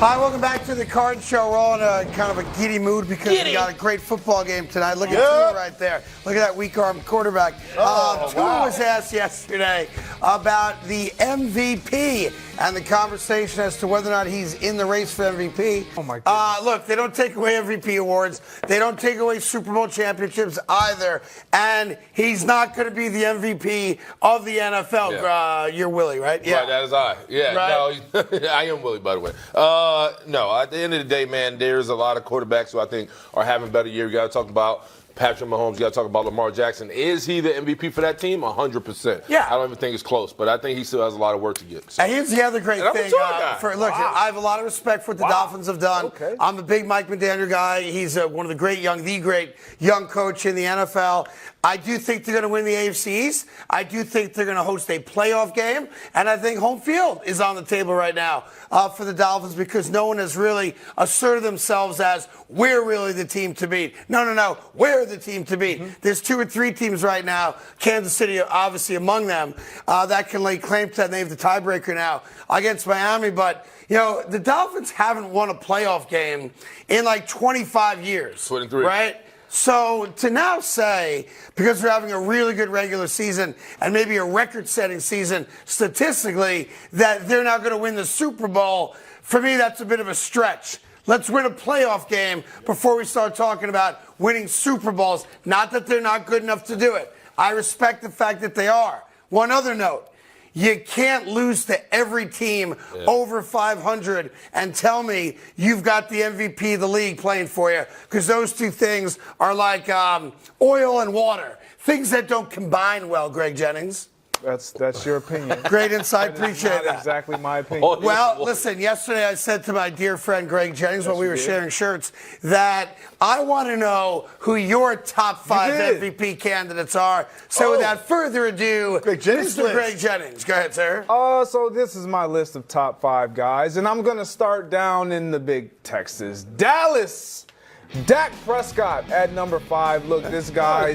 Hi, welcome back to the Carton Show. We're all in a kind of a giddy mood because we got a great football game tonight. Look at Tua right there. Look at that weak-armed quarterback. Tua was asked yesterday about the MVP and the conversation as to whether or not he's in the race for MVP. Oh, my goodness. Look, they don't take away MVP awards. They don't take away Super Bowl championships either. And he's not going to be the MVP of the NFL. Yeah. You're Willie, right? Yeah. Right, that is I. Yeah, right? No, I am Willie, by the way. No, at the end of the day, man, there's a lot of quarterbacks who I think are having a better year. You got to talk about Patrick Mahomes. You got to talk about Lamar Jackson. Is he the MVP for that team? 100%. Yeah. I don't even think it's close, but I think he still has a lot of work to get. And here's the other great thing. I have a lot of respect for what the Dolphins have done. Okay. I'm a big Mike McDaniel guy. He's one of the great young coach in the NFL. I do think they're going to win the AFC East. I do think they're going to host a playoff game. And I think home field is on the table right now for the Dolphins because no one has really asserted themselves as we're really the team to beat. No. We're the team to beat. Mm-hmm. There's 2 or 3 teams right now, Kansas City obviously among them, that can lay claim to that. They have the tiebreaker now against Miami. But, you know, the Dolphins haven't won a playoff game in like 25 years. 23. Right? So to now say, because we're having a really good regular season and maybe a record-setting season statistically, that they're not going to win the Super Bowl, for me that's a bit of a stretch. Let's win a playoff game before we start talking about winning Super Bowls. Not that they're not good enough to do it. I respect the fact that they are. One other note. You can't lose to every team over 500 and tell me you've got the MVP of the league playing for you, because those two things are like oil and water, things that don't combine well, Greg Jennings. That's your opinion. Great insight. Appreciate that. Exactly my opinion. Well, listen, yesterday I said to my dear friend Greg Jennings when we were sharing shirts that I want to know who your top 5 MVP candidates are. So without further ado, Mr. Greg Jennings. Go ahead, sir. So this is my list of top 5 guys, and I'm going to start down in the big Texas. Dallas. Dak Prescott at number 5. Look, this guy,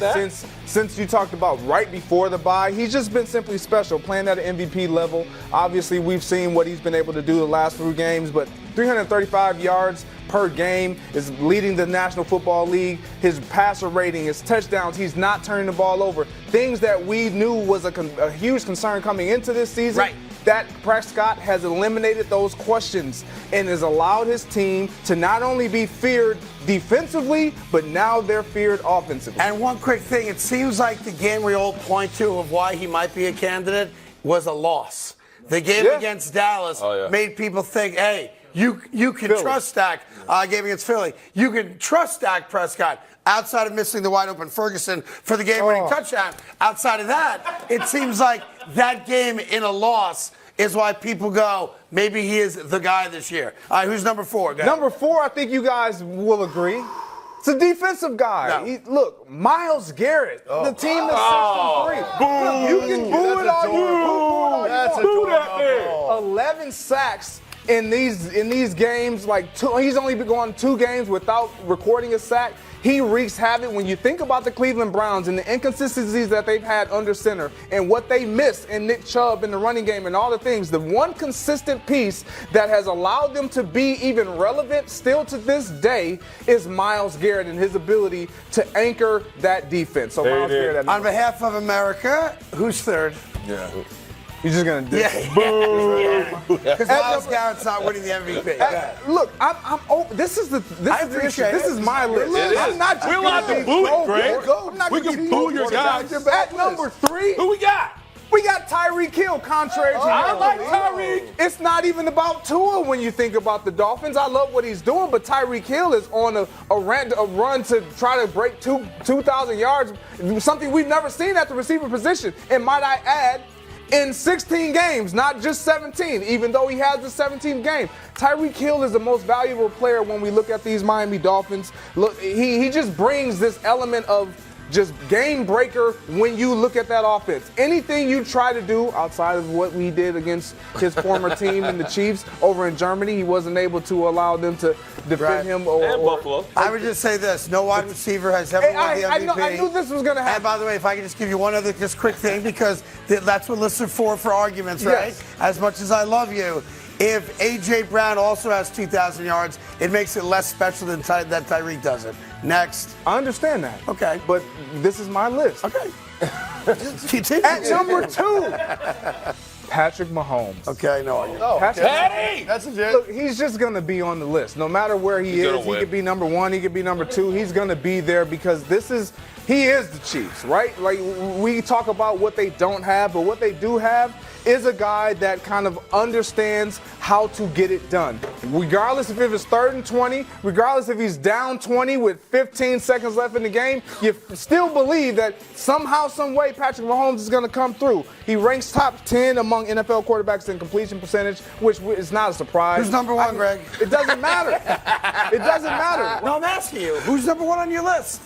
since you talked about right before the bye, he's just been simply special, playing at an MVP level. Obviously, we've seen what he's been able to do the last few games, but 335 yards per game is leading the National Football League. His passer rating, his touchdowns, he's not turning the ball over. Things that we knew was a huge concern coming into this season. Right. That Prescott has eliminated those questions and has allowed his team to not only be feared defensively, but now they're feared offensively. And one quick thing, it seems like the game we all point to of why he might be a candidate was a loss. The game against Dallas made people think, hey, you can trust Dak. Game against Philly. You can trust Dak Prescott. Outside of missing the wide-open Ferguson for the game-winning touchdown, outside of that, it seems like that game in a loss is why people go, maybe he is the guy this year. All right, who's number 4? Number 4, I think you guys will agree. It's a defensive guy. No. Look, Myles Garrett, the team that's 6-3. Look, you can boo it all you want. Boo that man. 11 sacks in these games. He's only been going 2 games without recording a sack. He wreaks havoc. When you think about the Cleveland Browns and the inconsistencies that they've had under center and what they missed in Nick Chubb in the running game and all the things, the one consistent piece that has allowed them to be even relevant still to this day is Myles Garrett and his ability to anchor that defense. So Myles Garrett. On behalf of America, who's 3rd? Yeah. You're just gonna do because Myles Garrett's not winning the MVP. Look, I'm open. This is the issue. This is my list. I'm not just we're allowed to boo it, Greg. We can boo your guys. At number 3, who we got? We got Tyreek Hill, contrary to I like Tyreek. It's not even about Tua when you think about the Dolphins. I love what he's doing, but Tyreek Hill is on a run to try to break 2,000 yards, something we've never seen at the receiver position. And might I add, in 16 games, not just 17, even though he has the 17th game. Tyreek Hill is the most valuable player when we look at these Miami Dolphins. Look, he just brings this element of just game breaker when you look at that offense. Anything you try to do outside of what we did against his former team in the Chiefs over in Germany, he wasn't able to allow them to defend him. And Buffalo. I would just say this. No wide receiver has ever won the MVP. I knew this was going to happen. And by the way, if I could just give you one other just quick thing, because that's what listeners for arguments, right? Yes. As much as I love you, If A.J. Brown also has 2,000 yards, it makes it less special than that Tyreek doesn't. Next. I understand that. Okay. But this is my list. Okay. Continue. At number 2, Patrick Mahomes. Okay, no. Patty! That's legit. Look, he's just going to be on the list. No matter where he gonna is, he win. could be number 1, he could be number 2. He's going to be there because he is the Chiefs, right? Like, we talk about what they don't have, but what they do have is a guy that kind of understands how to get it done. Regardless if it's 3rd and 20, regardless if he's down 20 with 15 seconds left in the game, you still believe that somehow, some way, Patrick Mahomes is going to come through. He ranks top 10 among NFL quarterbacks in completion percentage, which is not a surprise. Who's number 1, Greg? It doesn't matter. It doesn't matter. No, I'm asking you. Who's number 1 on your list?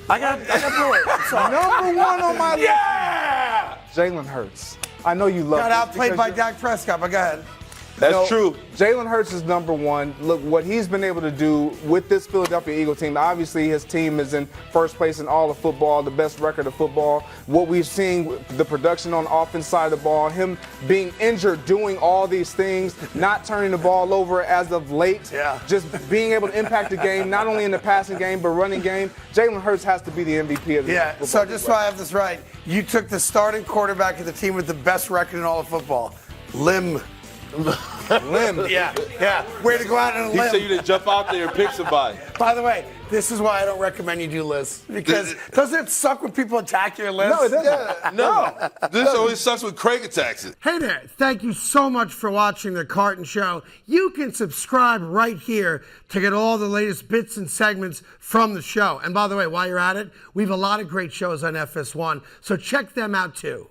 I got bored. I'm sorry. Number 1 on my list, Yeah! Jalen Hurts. I know you love Got this outplayed because by you're- Dak Prescott, but go ahead. That's true. Jalen Hurts is number 1. Look, what he's been able to do with this Philadelphia Eagle team, obviously his team is in first place in all of football, the best record of football. What we've seen, the production on the offense side of the ball, him being injured, doing all these things, not turning the ball over as of late, just being able to impact the game, not only in the passing game, but running game. Jalen Hurts has to be the MVP of the football So league just so I have this right, you took the starting quarterback of the team with the best record in all of football. Limb. Yeah. Way to go out on a He limb. said you didn't jump out there and pick somebody. By the way, this is why I don't recommend you do lists. Because doesn't it suck when people attack your list? No, it doesn't. No. This always sucks when Craig attacks it. Hey there, thank you so much for watching The Carton Show. You can subscribe right here to get all the latest bits and segments from the show. And by the way, while you're at it, we have a lot of great shows on FS1, so check them out too.